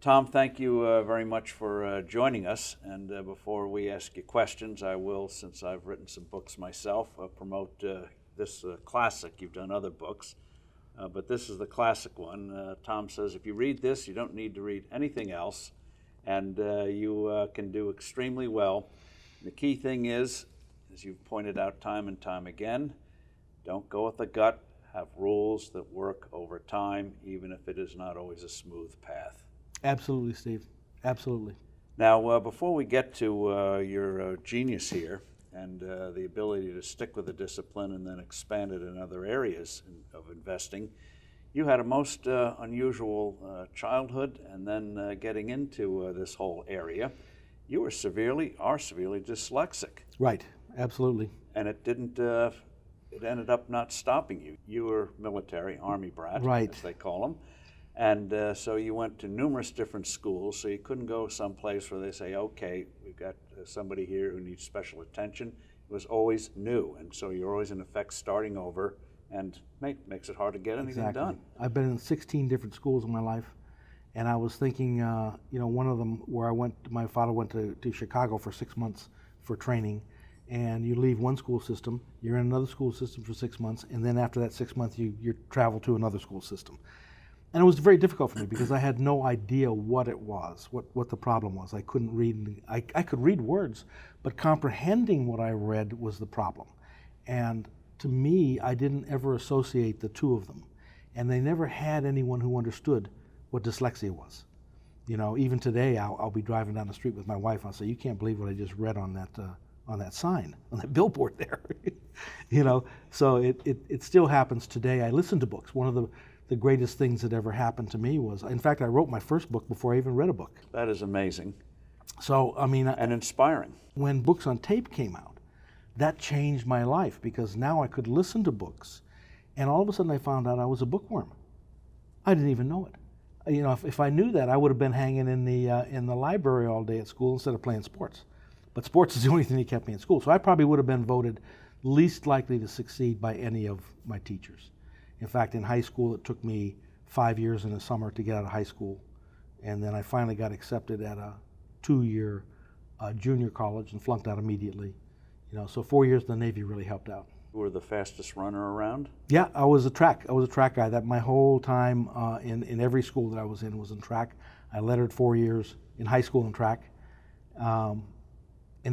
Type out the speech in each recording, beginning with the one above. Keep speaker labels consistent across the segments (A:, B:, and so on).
A: Tom, thank you very much for joining us. And before we ask you questions, I will, since I've written some books myself, promote this classic. You've done other books, but this is the classic one. Tom says if you read this, you don't need to read anything else, and you can do extremely well. The key thing is, as you've pointed out time and time again, don't go with the gut. Have rules that work over time, even if it is not always a smooth path.
B: Absolutely, Steve. Absolutely.
A: Now, before we get to your genius here and the ability to stick with the discipline and then expand it in other areas of investing, you had a most unusual childhood, and then getting into this whole area, you are severely dyslexic.
B: Right. Absolutely.
A: And it didn't. It ended up not stopping you. You were military, Army brat,
B: right,
A: as they call them. And so you went to numerous different schools, so you couldn't go someplace where they say, okay, we've got somebody here who needs special attention. It was always new, and so you're always, in effect, starting over, and makes it hard to get anything done.
B: I've been in 16 different schools in my life, and I was thinking, one of them where my father went to Chicago for 6 months for training, and you leave one school system, you're in another school system for 6 months, and then after that 6 months, you travel to another school system. And it was very difficult for me because I had no idea what it was, what the problem was. I couldn't read, I could read words, but comprehending what I read was the problem. And to me, I didn't ever associate the two of them. And they never had anyone who understood what dyslexia was. You know, even today, I'll be driving down the street with my wife, I'll say, you can't believe what I just read on that sign, on that billboard there. So it still happens today. I listen to books. One of the greatest things that ever happened to me was, in fact, I wrote my first book before I even read a book.
A: That is amazing.
B: So, and
A: inspiring.
B: When books on tape came out, that changed my life because now I could listen to books, and all of a sudden I found out I was a bookworm. I didn't even know it. If I knew that, I would have been hanging in the library all day at school instead of playing sports. But sports is the only thing that kept me in school. So I probably would have been voted least likely to succeed by any of my teachers. In fact, in high school, it took me 5 years in the summer to get out of high school. And then I finally got accepted at a 2-year junior college and flunked out immediately. So 4 years in the Navy really helped out.
A: You were the fastest runner around?
B: Yeah, I was a track guy. That my whole time in every school that I was in was in track. I lettered 4 years in high school in track. And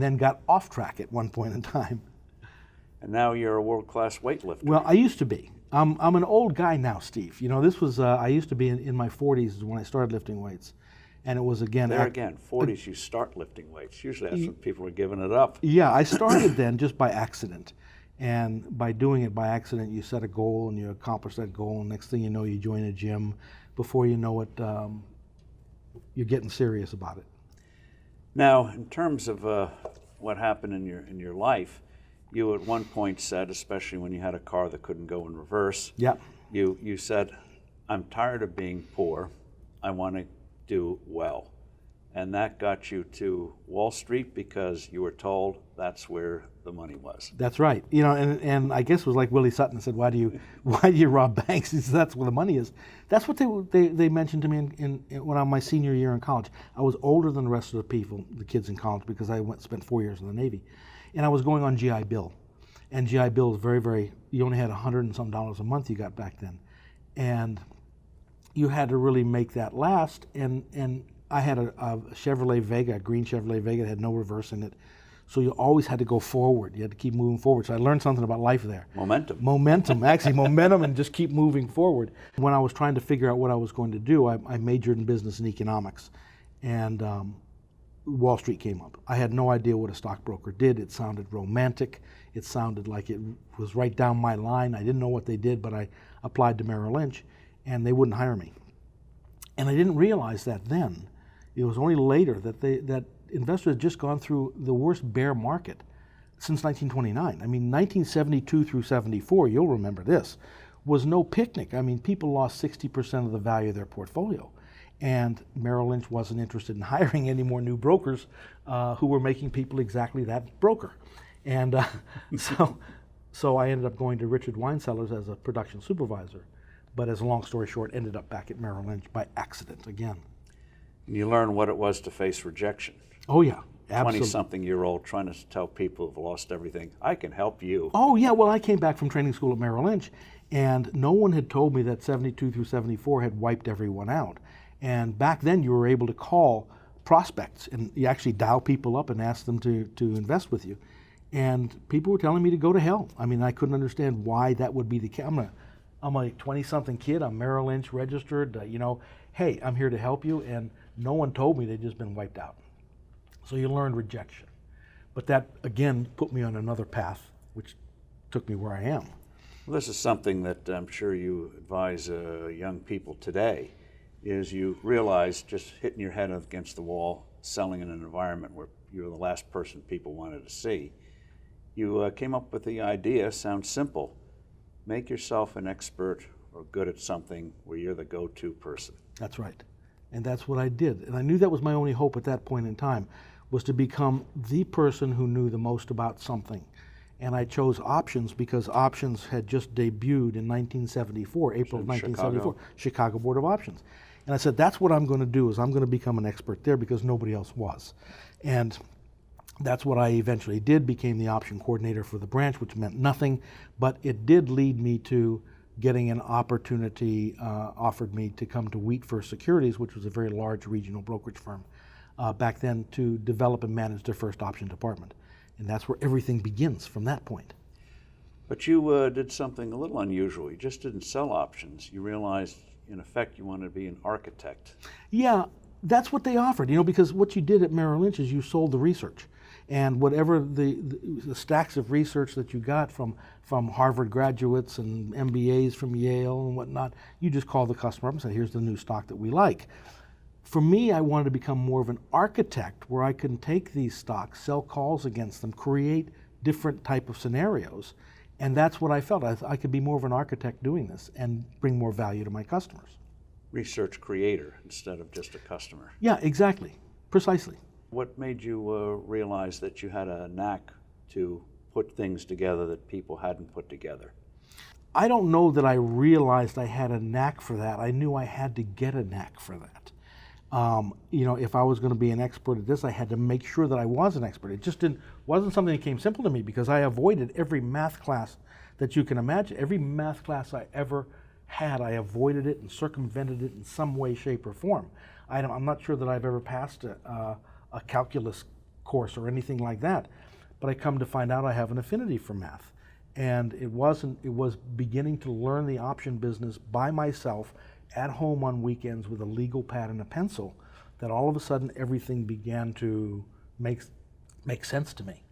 B: then got off track at one point in time.
A: And now you're a world-class weightlifter.
B: Well, I used to be. I'm an old guy now, Steve. This was, I used to be in my 40s when I started lifting weights. And it was again...
A: 40s you start lifting weights. Usually that's when people are giving it up.
B: Yeah, I started then just by accident. And by doing it by accident, you set a goal and you accomplish that goal. And next thing you know, you join a gym. Before you know it, you're getting serious about it.
A: Now, in terms of what happened in your life, you at one point said, especially when you had a car that couldn't go in reverse, you said, I'm tired of being poor. I want to do well. And that got you to Wall Street because you were told that's where the money was.
B: That's right. And I guess it was like Willie Sutton said, why do you rob banks? He said, that's where the money is. That's what they mentioned to me when on my senior year in college. I was older than the rest of the kids in college because I spent 4 years in the Navy. And I was going on GI Bill. And GI Bill is very, very, you only had $100 and some a month you got back then. And you had to really make that last. And I had a Chevrolet Vega, a green Chevrolet Vega that had no reverse in it. So you always had to go forward. You had to keep moving forward. So I learned something about life there.
A: Momentum,
B: actually momentum, and just keep moving forward. When I was trying to figure out what I was going to do, I majored in business and economics. And Wall Street came up. I had no idea what a stockbroker did. It sounded romantic. It sounded like it was right down my line. I didn't know what they did, but I applied to Merrill Lynch, and they wouldn't hire me. And I didn't realize that then. It was only later that investors had just gone through the worst bear market since 1929. 1972 through 74, you'll remember this, was no picnic. People lost 60% of the value of their portfolio. And Merrill Lynch wasn't interested in hiring any more new brokers who were making people exactly that broker. And so I ended up going to Richard Weinseller's as a production supervisor. But as a long story short, ended up back at Merrill Lynch by accident again.
A: You learn what it was to face rejection.
B: Oh yeah, absolutely.
A: 20-something-year-old trying to tell people who've lost everything, I can help you.
B: Oh yeah, well I came back from training school at Merrill Lynch, and no one had told me that 72 through 74 had wiped everyone out. And back then you were able to call prospects, and you actually dial people up and ask them to invest with you. And people were telling me to go to hell. I mean, I couldn't understand why that would be the case. I'm a 20-something kid, I'm Merrill Lynch registered, hey, I'm here to help you, and no one told me they'd just been wiped out. So you learned rejection. But that, again, put me on another path, which took me where I am.
A: Well, this is something that I'm sure you advise young people today, is you realize just hitting your head against the wall, selling in an environment where you're the last person people wanted to see. You came up with the idea, sounds simple, make yourself an expert or good at something where you're the go-to person.
B: That's right. And that's what I did. And I knew that was my only hope at that point in time, was to become the person who knew the most about something. And I chose options because options had just debuted in 1974, April of 1974, Chicago Board of Options. And I said, that's what I'm going to do, is I'm going to become an expert there because nobody else was. And that's what I eventually did, became the option coordinator for the branch, which meant nothing, but it did lead me to getting an opportunity offered me to come to Wheat First Securities, which was a very large regional brokerage firm back then, to develop and manage their first option department. And that's where everything begins from that point.
A: But you did something a little unusual. You just didn't sell options. You realized, in effect, you wanted to be an architect.
B: Yeah, that's what they offered, because what you did at Merrill Lynch is you sold the research. And whatever the stacks of research that you got from Harvard graduates and MBAs from Yale and whatnot, you just call the customer up and say, here's the new stock that we like. For me, I wanted to become more of an architect where I can take these stocks, sell calls against them, create different type of scenarios. And that's what I felt. I could be more of an architect doing this and bring more value to my customers.
A: Research creator instead of just a customer.
B: Yeah, exactly. Precisely.
A: What made you realize that you had a knack to put things together that people hadn't put together?
B: I don't know that I realized I had a knack for that. I knew I had to get a knack for that. If I was going to be an expert at this, I had to make sure that I was an expert. It just wasn't something that came simple to me because I avoided every math class that you can imagine. Every math class I ever had, I avoided it and circumvented it in some way, shape, or form. I'm not sure that I've ever passed a calculus course or anything like that, but I come to find out I have an affinity for math. And it was beginning to learn the option business by myself at home on weekends with a legal pad and a pencil that all of a sudden everything began to make sense to me.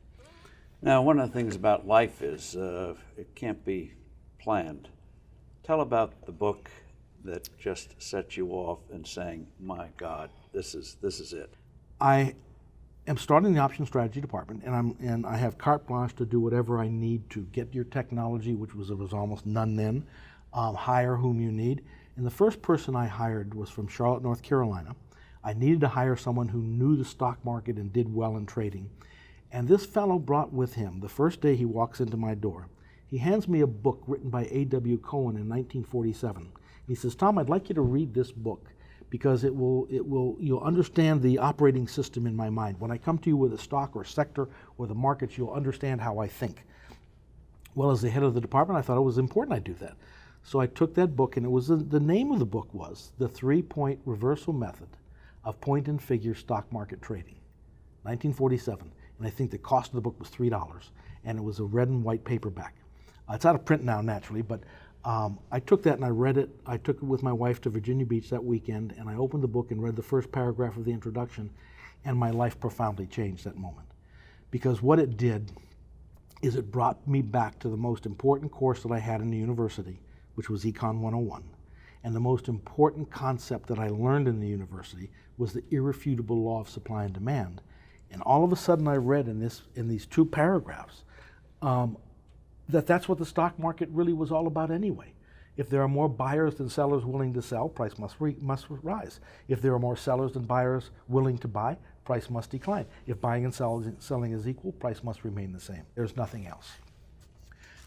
A: Now, one of the things about life is it can't be planned. Tell about the book that just set you off and saying, my God, this is it.
B: I am starting the option strategy department, and I have carte blanche to do whatever I need to get your technology, which was almost none then, hire whom you need. And the first person I hired was from Charlotte, North Carolina. I needed to hire someone who knew the stock market and did well in trading. And this fellow brought with him, the first day he walks into my door, he hands me a book written by A.W. Cohen in 1947. He says, Tom, I'd like you to read this book because you'll understand the operating system in my mind. When I come to you with a stock or sector or the markets, you'll understand how I think. Well, as the head of the department, I thought it was important I do that. So I took that book, and it was the name of the book was The 3-Point Reversal Method of Point and Figure Stock Market Trading, 1947. And I think the cost of the book was $3, and it was a red and white paperback. It's out of print now, naturally, but I took that and I read it. I took it with my wife to Virginia Beach that weekend, and I opened the book and read the first paragraph of the introduction, and my life profoundly changed that moment. Because what it did is it brought me back to the most important course that I had in the university, which was Econ 101. And the most important concept that I learned in the university was the irrefutable law of supply and demand. And all of a sudden I read in these two paragraphs that's what the stock market really was all about anyway. If there are more buyers than sellers willing to sell, price must rise. If there are more sellers than buyers willing to buy, price must decline. If buying and selling is equal, price must remain the same. There's nothing else.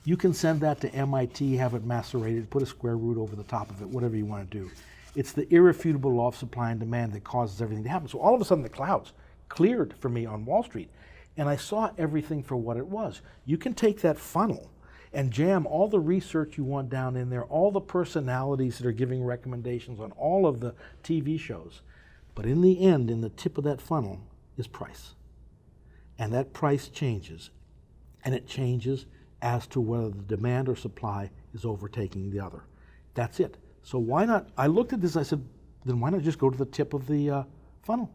B: You can send that to MIT, have it macerated, put a square root over the top of it, whatever you want to do. It's the irrefutable law of supply and demand that causes everything to happen. So all of a sudden the clouds cleared for me on Wall Street, and I saw everything for what it was. You can take that funnel and jam all the research you want down in there, all the personalities that are giving recommendations on all of the TV shows. But in the end, in the tip of that funnel, is price. And that price changes. And it changes as to whether the demand or supply is overtaking the other. That's it. So why not? I looked at this, I said, then why not just go to the tip of the funnel?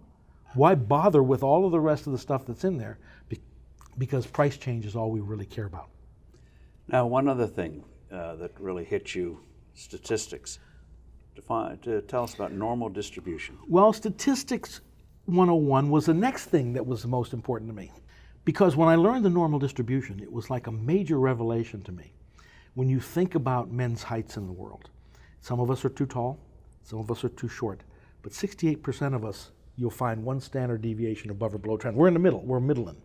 B: Why bother with all of the rest of the stuff that's in there? Because price change is all we really care about.
A: Now, one other thing that really hit you, statistics. Tell us about normal distribution.
B: Well, statistics 101 was the next thing that was the most important to me. Because when I learned the normal distribution, it was like a major revelation to me. When you think about men's heights in the world, some of us are too tall, some of us are too short, but 68% of us, you'll find one standard deviation above or below trend. We're in the middle, we're middling.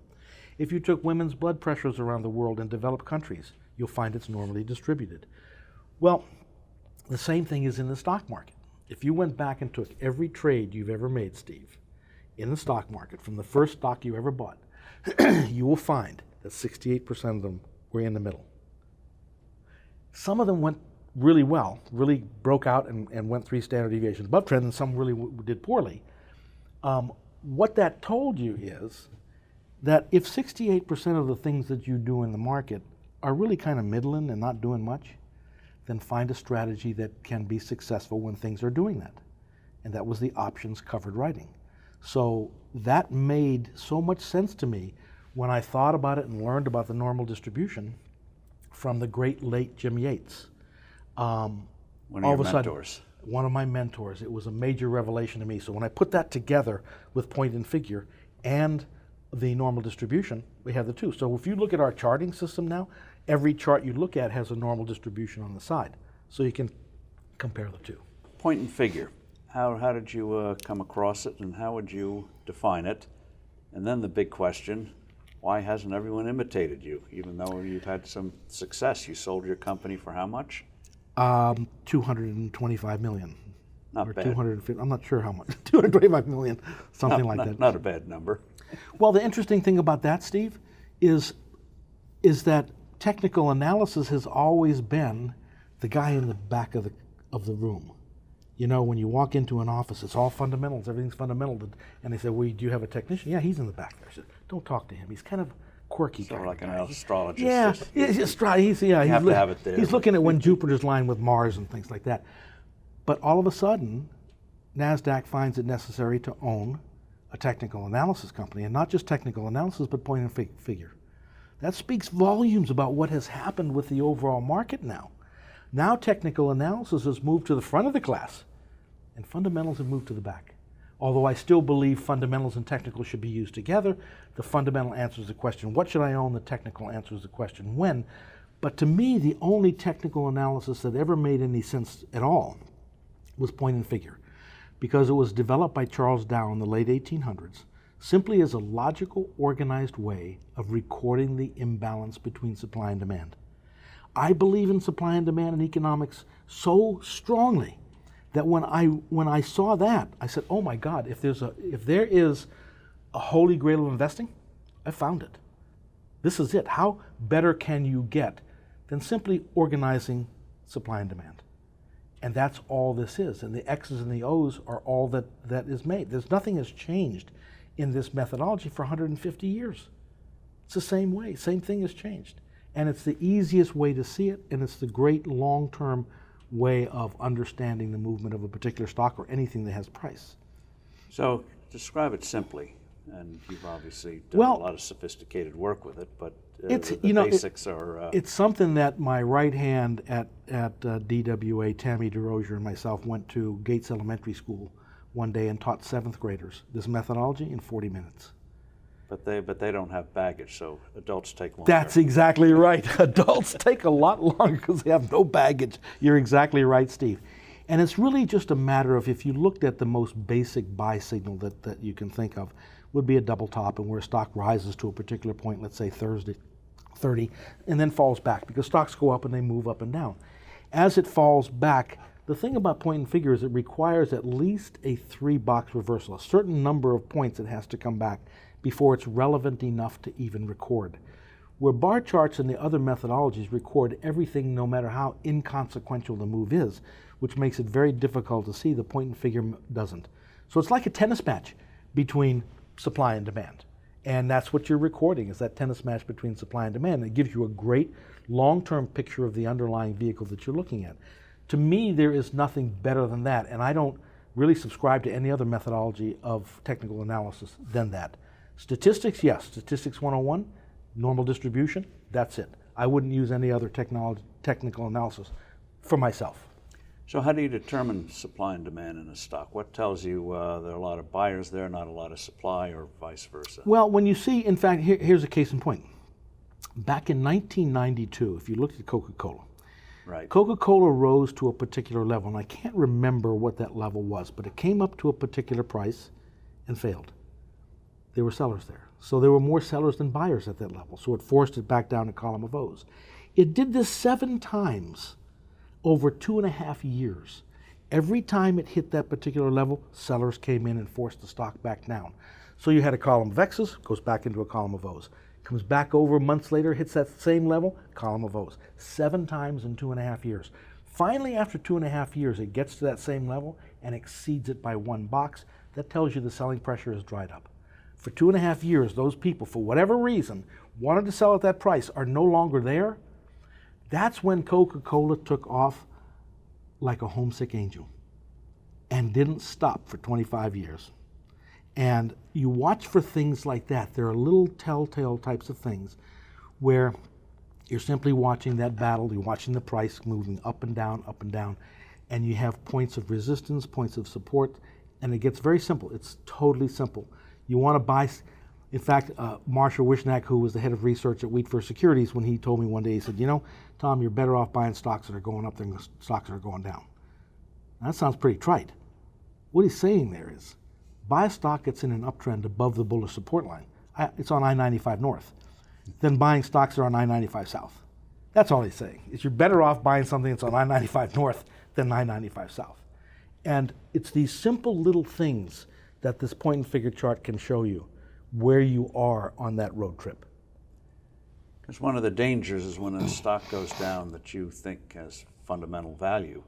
B: If you took women's blood pressures around the world in developed countries, you'll find it's normally distributed. Well, the same thing is in the stock market. If you went back and took every trade you've ever made, Steve, in the stock market, from the first stock you ever bought, you will find that 68% of them were in the middle. Some of them went really well, really broke out and went 3 standard deviations above trend, and some really did poorly. What that told you is that if 68% of the things that you do in the market are really kind of middling and not doing much, then find a strategy that can be successful when things are doing that. And that was the options covered writing. So that made so much sense to me when I thought about it and learned about the normal distribution from the great late Jim Yates.
A: One of your mentors.
B: One of my mentors. It was a major revelation to me. So when I put that together with point and figure and the normal distribution, we have the two. So if you look at our charting system now, every chart you look at has a normal distribution on the side. So you can compare the two.
A: Point and figure. How did you come across it, and how would you define it? And then the big question, why hasn't everyone imitated you, even though you've had some success? You sold your company for how much?
B: 225 million.
A: Not
B: or
A: bad.
B: 250, I'm not sure how much. 225 million, something like that.
A: Not a bad number.
B: Well, the interesting thing about that, Steve, is that technical analysis has always been the guy in the back of the room. You know, when you walk into an office, it's all fundamentals, everything's fundamental. And they say, well, do you have a technician? Yeah, he's in the back there. I said, don't talk to him. He's kind of quirky.
A: Sort of like an astrologist.
B: Yeah, he's
A: have to have it there.
B: He's looking at when Jupiter's lined with Mars and things like that. But all of a sudden, Nasdaq finds it necessary to own a technical analysis company, and not just technical analysis, but point and figure. That speaks volumes about what has happened with the overall market now. Now technical analysis has moved to the front of the class, and fundamentals have moved to the back. Although I still believe fundamentals and technical should be used together, the fundamental answers the question, what should I own? The technical answers the question, when? But to me, the only technical analysis that ever made any sense at all was point and figure, because it was developed by Charles Dow in the late 1800s, simply as a logical, organized way of recording the imbalance between supply and demand. I believe in supply and demand in economics so strongly that when I saw that, I said, oh my God, if there is a holy grail of investing, I found it. This is it. How better can you get than simply organizing supply and demand? And that's all this is. And the X's and the O's are all that is made. Nothing has changed in this methodology for 150 years. It's the same way. Same thing has changed. And it's the easiest way to see it, and it's the great long-term way of understanding the movement of a particular stock or anything that has price.
A: So describe it simply, and you've obviously done a lot of sophisticated work with it, but the basics are...
B: It's something that my right hand at DWA, Tammy DeRozier, and myself went to Gates Elementary School one day and taught 7th graders this methodology in 40 minutes.
A: But they don't have baggage, so adults take longer.
B: That's exactly right. Adults take a lot longer because they have no baggage. You're exactly right, Steve. And it's really just a matter of, if you looked at the most basic buy signal that you can think of, would be a double top, and where a stock rises to a particular point, let's say 30, and then falls back, because stocks go up and they move up and down. As it falls back, The thing about point and figure is it requires at least a 3-box reversal, a certain number of points it has to come back before it's relevant enough to even record. Where bar charts and the other methodologies record everything no matter how inconsequential the move is, which makes it very difficult to see, the point and figure doesn't. So it's like a tennis match between supply and demand. And that's what you're recording, is that tennis match between supply and demand. It gives you a great long-term picture of the underlying vehicle that you're looking at. To me, there is nothing better than that, and I don't really subscribe to any other methodology of technical analysis than that. Statistics, yes, Statistics 101, normal distribution, that's it. I wouldn't use any other technical analysis for myself.
A: So how do you determine supply and demand in a stock? What tells you there are a lot of buyers there, not a lot of supply, or vice versa?
B: Well, when you see, in fact, here's a case in point. Back in 1992, if you looked at Coca-Cola,
A: right.
B: Coca-Cola rose to a particular level, and I can't remember what that level was, but it came up to a particular price and failed. There were sellers there. So there were more sellers than buyers at that level, so it forced it back down to column of O's. It did this 7 times over 2.5 years. Every time it hit that particular level, sellers came in and forced the stock back down. So you had a column of X's, goes back into a column of O's. Comes back over months later, hits that same level, column of O's. 7 times in 2.5 years. Finally, after 2.5 years, it gets to that same level and exceeds it by 1 box. That tells you the selling pressure has dried up. For 2.5 years, those people, for whatever reason, wanted to sell at that price, are no longer there. That's when Coca-Cola took off like a homesick angel and didn't stop for 25 years. And you watch for things like that. There are little telltale types of things where you're simply watching that battle, you're watching the price moving up and down, and you have points of resistance, points of support, and it gets very simple. It's totally simple. You want to buy. In fact, Marshall Wishnack, who was the head of research at Wheat First Securities, when he told me one day, he said, you know, Tom, you're better off buying stocks that are going up than stocks that are going down. Now, that sounds pretty trite. What he's saying there is, buy a stock that's in an uptrend above the bullish support line. It's on I-95 North. Than buying stocks that are on I-95 South. That's all he's saying, is you're better off buying something that's on I-95 North than I-95 South. And it's these simple little things that this point and figure chart can show you where you are on that road trip.
A: Because one of the dangers is when a stock goes down that you think has fundamental value,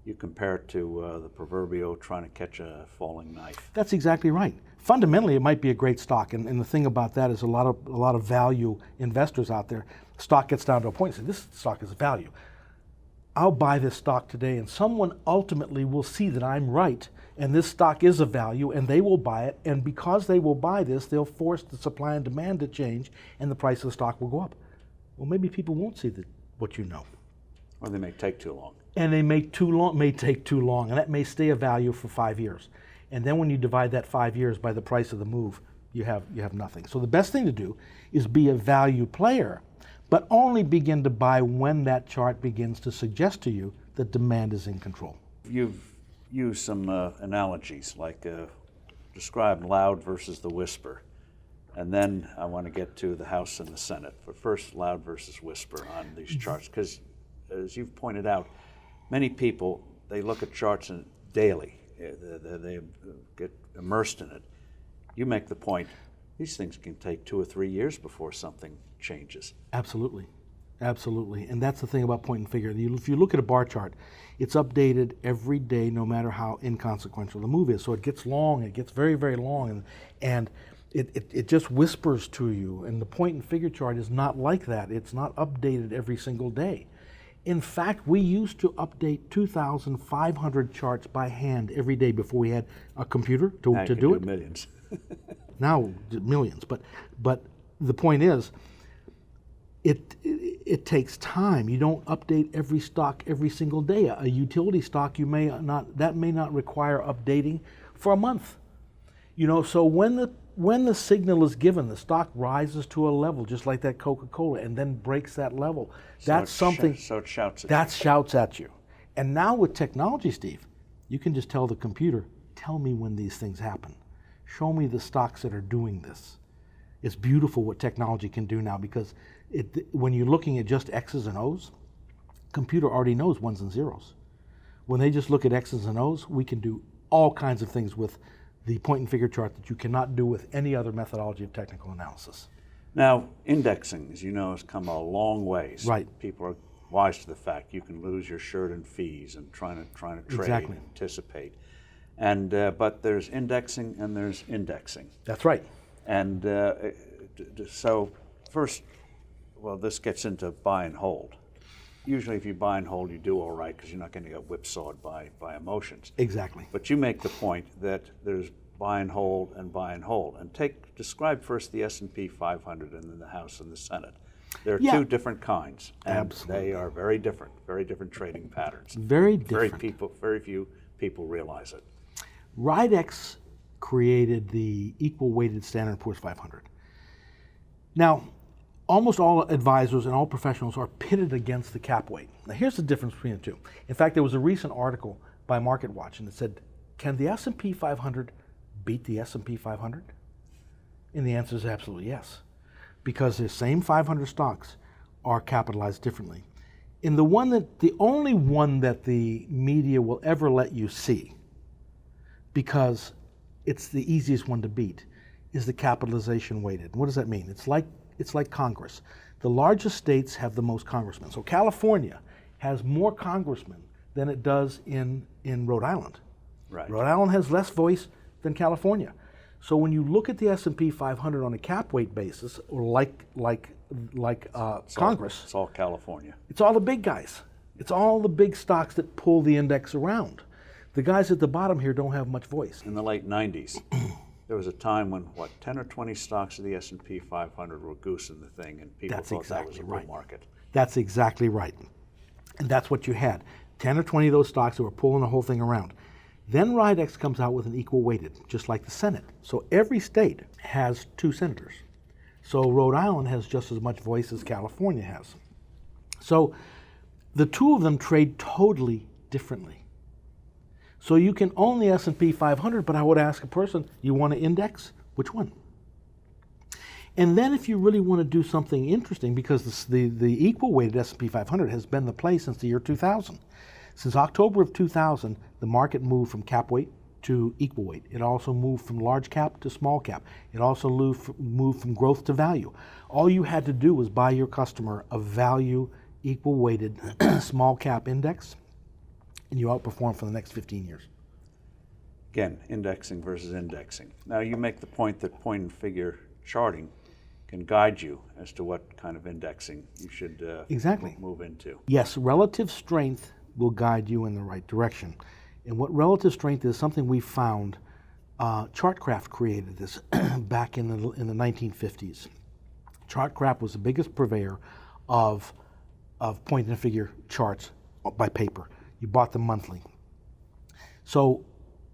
A: you compare it to the proverbial trying to catch a falling knife.
B: That's exactly right. Fundamentally, it might be a great stock, and the thing about that is a lot of value investors out there. Stock gets down to a point and say, this stock is a value. I'll buy this stock today, and someone ultimately will see that I'm right, and this stock is a value, and they will buy it, and because they will buy this, they'll force the supply and demand to change, and the price of the stock will go up. Well, maybe people won't see what you know.
A: Or they may take too long.
B: And they may take too long, and that may stay a value for 5 years. And then when you divide that 5 years by the price of the move, you have nothing. So the best thing to do is be a value player, but only begin to buy when that chart begins to suggest to you that demand is in control.
A: You've used some analogies, like describe loud versus the whisper. And then I want to get to the House and the Senate. But first, loud versus whisper on these charts. Because as you've pointed out, many people, they look at charts daily. They get immersed in it. You make the point, these things can take 2 or 3 years before something changes.
B: Absolutely. Absolutely. And that's the thing about point and figure. If you look at a bar chart, it's updated every day no matter how inconsequential the move is. So it gets long, it gets very, very long, and it just whispers to you. And the point and figure chart is not like that. It's not updated every single day. In fact, we used to update 2,500 charts by hand every day before we had a computer to do it.
A: Millions.
B: Now millions, but the point is, it takes time. You don't update every stock every single day. A utility stock may not require updating for a month. You know, so when the signal is given, the stock rises to a level just like that Coca-Cola, and then breaks that level. That's something.
A: So it shouts at you.
B: That shouts at you. And now with technology, Steve, you can just tell the computer, tell me when these things happen. Show me the stocks that are doing this. It's beautiful what technology can do now, because when you're looking at just X's and O's, computer already knows ones and zeros. When they just look at X's and O's, we can do all kinds of things with the point and figure chart that you cannot do with any other methodology of technical analysis.
A: Now, indexing, as you know, has come a long ways.
B: Right.
A: People are wise to the fact you can lose your shirt in fees and trying to trade
B: Exactly.
A: and anticipate. And but there's indexing and there's indexing.
B: That's right.
A: And so first, well, this gets into buy and hold. Usually if you buy and hold, you do all right because you're not going to get whipsawed by emotions.
B: Exactly.
A: But you make the point that there's buy and hold and buy and hold. And describe first the S&P 500 and then the House and the Senate. There are two different kinds, and
B: Absolutely.
A: they are very different trading patterns.
B: Very different.
A: Very few people realize it.
B: Wright-X created the equal weighted Standard & Poor's 500. Now, almost all advisors and all professionals are pitted against the cap weight. Now, here's the difference between the two. In fact, there was a recent article by MarketWatch, and it said, can the S&P 500 beat the S&P 500? And the answer is absolutely yes, because the same 500 stocks are capitalized differently. And the only one that the media will ever let you see, because it's the easiest one to beat, is the capitalization weighted. What does that mean? It's like Congress. The largest states have the most congressmen. So California has more congressmen than it does in Rhode Island.
A: Right.
B: Rhode Island has less voice than California. So when you look at the S&P 500 on a cap weight basis, or like Congress,
A: it's all California.
B: it's all the big guys. It's all the big stocks that pull the index around. The guys at the bottom here don't have much voice.
A: In the late 90s, there was a time when, 10 or 20 stocks of the S&P 500 were goosing the thing, and people thought that was a bull market.
B: That's exactly right. And that's what you had. 10 or 20 of those stocks that were pulling the whole thing around. Then Wright-X comes out with an equal weighted, just like the Senate. So every state has 2 senators. So Rhode Island has just as much voice as California has. So the two of them trade totally differently. So you can own the S&P 500, but I would ask a person, you want to index? Which one? And then if you really want to do something interesting, because the equal weighted S&P 500 has been the play since the year 2000. Since October of 2000, the market moved from cap weight to equal weight. It also moved from large cap to small cap. It also moved from growth to value. All you had to do was buy your customer a value equal weighted small cap index, and you outperform for the next 15 years.
A: Again, indexing versus indexing. Now you make the point that point and figure charting can guide you as to what kind of indexing you should
B: Exactly.
A: move into.
B: Yes, relative strength will guide you in the right direction. And what relative strength is, something we found, Chartcraft created this back in the 1950s. Chartcraft was the biggest purveyor of point and figure charts by paper. You bought them monthly. So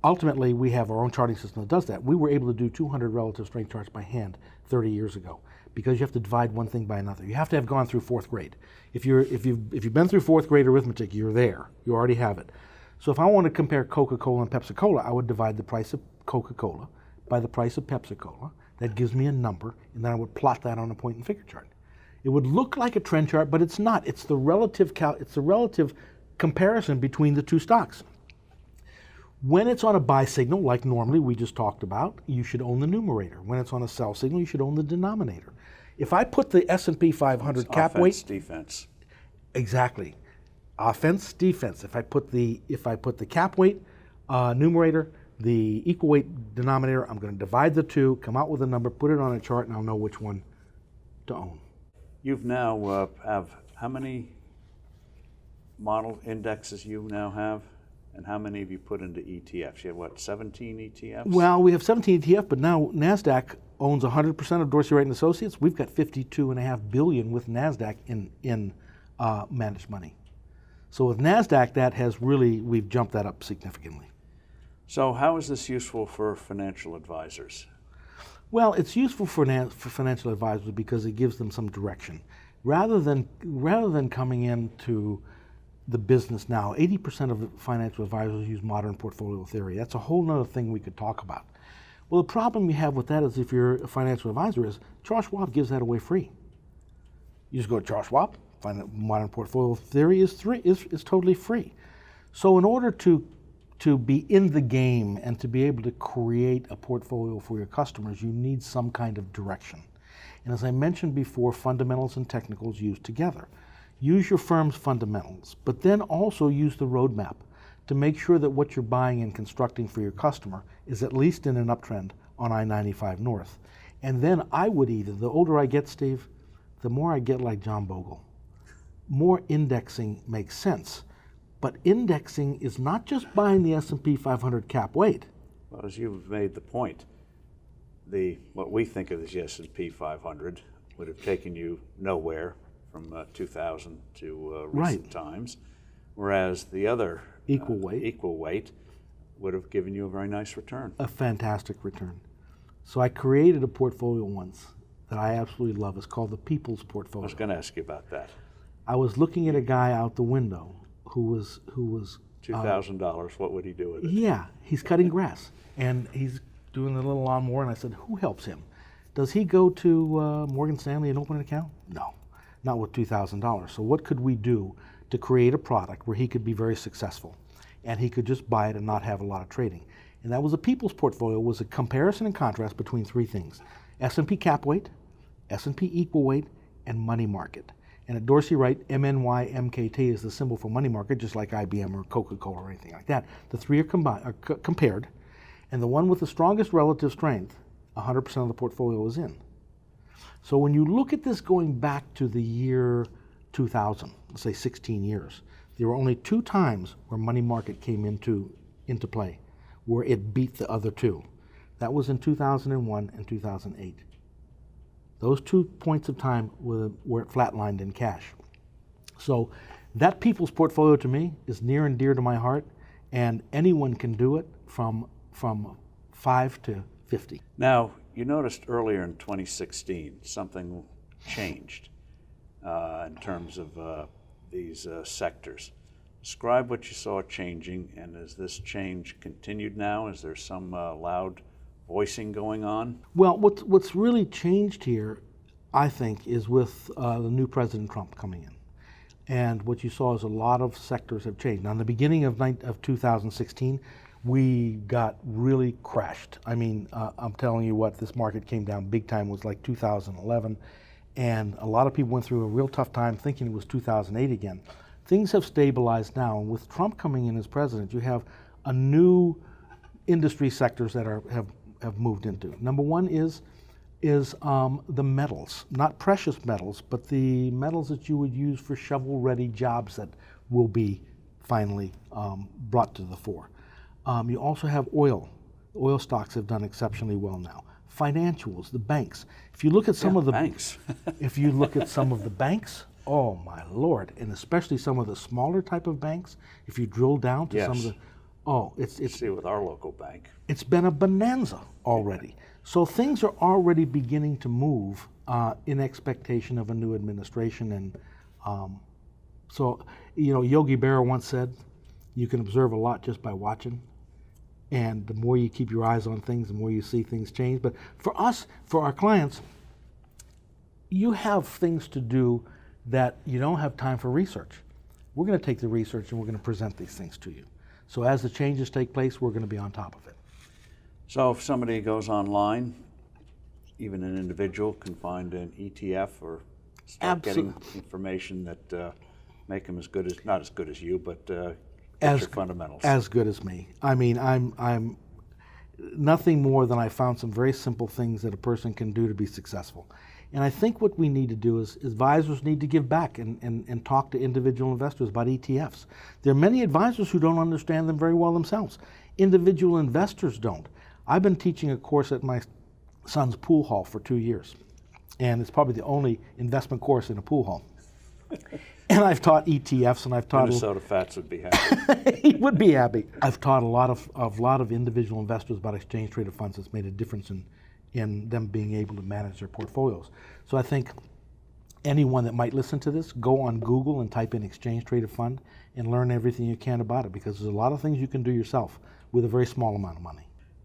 B: ultimately, we have our own charting system that does that. We were able to do 200 relative strength charts by hand 30 years ago, because you have to divide one thing by another. You have to have gone through 4th grade. If you've been through 4th grade arithmetic, you're there. You already have it. So if I want to compare Coca-Cola and Pepsi-Cola, I would divide the price of Coca-Cola by the price of Pepsi-Cola. That gives me a number, and then I would plot that on a point and figure chart. It would look like a trend chart, but it's not. It's the relative comparison between the two stocks. When it's on a buy signal, like normally we just talked about, you should own the numerator. When it's on a sell signal, you should own the denominator. If I put the S&P 500 cap weight,
A: offense, defense.
B: Exactly, offense, defense. If I put the cap weight numerator, the equal weight denominator, I'm going to divide the two, come out with a number, put it on a chart, and I'll know which one to own.
A: You've now have how many model indexes you now have? And how many have you put into ETFs? You have what, 17 ETFs?
B: Well, we have 17 ETF, but now Nasdaq owns 100% of Dorsey Wright and Associates. We've got $52.5 billion with Nasdaq in managed money. So with Nasdaq, we've jumped that up significantly.
A: So how is this useful for financial advisors?
B: Well, it's useful for financial advisors because it gives them some direction. Rather than coming into the business now, 80% of financial advisors use modern portfolio theory. That's a whole other thing we could talk about. Well, the problem you have with that is, if you're a financial advisor, is Charles Schwab gives that away free. You just go to Charles Schwab, find that modern portfolio theory is totally free. So in order to be in the game and to be able to create a portfolio for your customers, you need some kind of direction. And as I mentioned before, fundamentals and technicals used together. Use your firm's fundamentals, but then also use the roadmap to make sure that what you're buying and constructing for your customer is at least in an uptrend on I-95 North. And then I would the older I get, Steve, the more I get like John Bogle. More indexing makes sense. But indexing is not just buying the S&P 500 cap weight.
A: Well, as you've made the point, what we think of as the S&P 500 would have taken you nowhere from 2000 to recent times, whereas the other equal weight would have given you a very nice return.
B: A fantastic return. So I created a portfolio once that I absolutely love. It's called the People's Portfolio.
A: I was going to ask you about that.
B: I was looking at a guy out the window who was
A: $2,000. What would he do with it?
B: Yeah, he's cutting grass and he's doing the little lawnmower. And I said, who helps him? Does he go to Morgan Stanley and open an account? No, not with $2,000. So what could we do to create a product where he could be very successful and he could just buy it and not have a lot of trading? And that was a People's Portfolio, was a comparison and contrast between three things: S&P cap weight, S&P equal weight, and money market. And at Dorsey Wright, MNYMKT is the symbol for money market, just like IBM or Coca-Cola or anything like that. The three are compared, and the one with the strongest relative strength, 100% of the portfolio is in. So when you look at this going back to the year 2000, let's say 16 years, there were only 2 times where money market came into play, where it beat the other 2. That was in 2001 and 2008. Those 2 points of time were flatlined in cash. So that People's Portfolio to me is near and dear to my heart, and anyone can do it from 5 to 50.
A: Now, you noticed earlier in 2016 something changed in terms of these sectors. Describe what you saw changing, and has this change continued now? Is there some loud voicing going on?
B: Well, what's really changed here, I think, is with the new President Trump coming in. And what you saw is a lot of sectors have changed. Now, in the beginning of 2016, we got really crashed. I mean, I'm telling you what, this market came down big time. It was like 2011. And a lot of people went through a real tough time thinking it was 2008 again. Things have stabilized now. And with Trump coming in as president, you have a new industry sectors that have moved into. Number one is the metals, not precious metals, but the metals that you would use for shovel-ready jobs that will be finally brought to the fore. You also have oil. Oil stocks have done exceptionally well now. Financials, the banks. If you look at some of the
A: banks,
B: if you look at some of the banks, oh my Lord, and especially some of the smaller type of banks, if you drill down to some of the, it's
A: see with our local bank.
B: It's been a bonanza already. So things are already beginning to move in expectation of a new administration. And so, you know, Yogi Berra once said, you can observe a lot just by watching. And the more you keep your eyes on things, the more you see things change. But for us, for our clients, you have things to do that you don't have time for research. We're going to take the research and we're going to present these things to you. So as the changes take place, we're going to be on top of it.
A: So if somebody goes online, even an individual can find an ETF or start getting information that make them as good as, not as good as you, but get your fundamentals.
B: As good as me. I mean, I'm nothing more than I found some very simple things that a person can do to be successful. And I think what we need to do is advisors need to give back and talk to individual investors about ETFs. There are many advisors who don't understand them very well themselves. Individual investors don't. I've been teaching a course at my son's pool hall for 2 years. And it's probably the only investment course in a pool hall. And I've taught ETFs, and I've taught
A: Minnesota Fats would be happy.
B: He would be happy. I've taught a lot of individual investors about exchange traded funds. It's made a difference in them being able to manage their portfolios. So I think anyone that might listen to this, go on Google and type in exchange traded fund and learn everything you can about it, because there's a lot of things you can do yourself with a very small amount of money.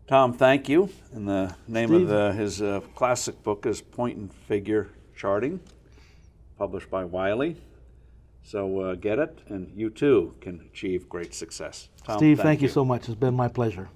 A: Tom, thank you. And the name of his classic book is Point and Figure Charting, published by Wiley. So get it, and you too can achieve great success. Tom,
B: Steve, thank you so much. It's been my pleasure.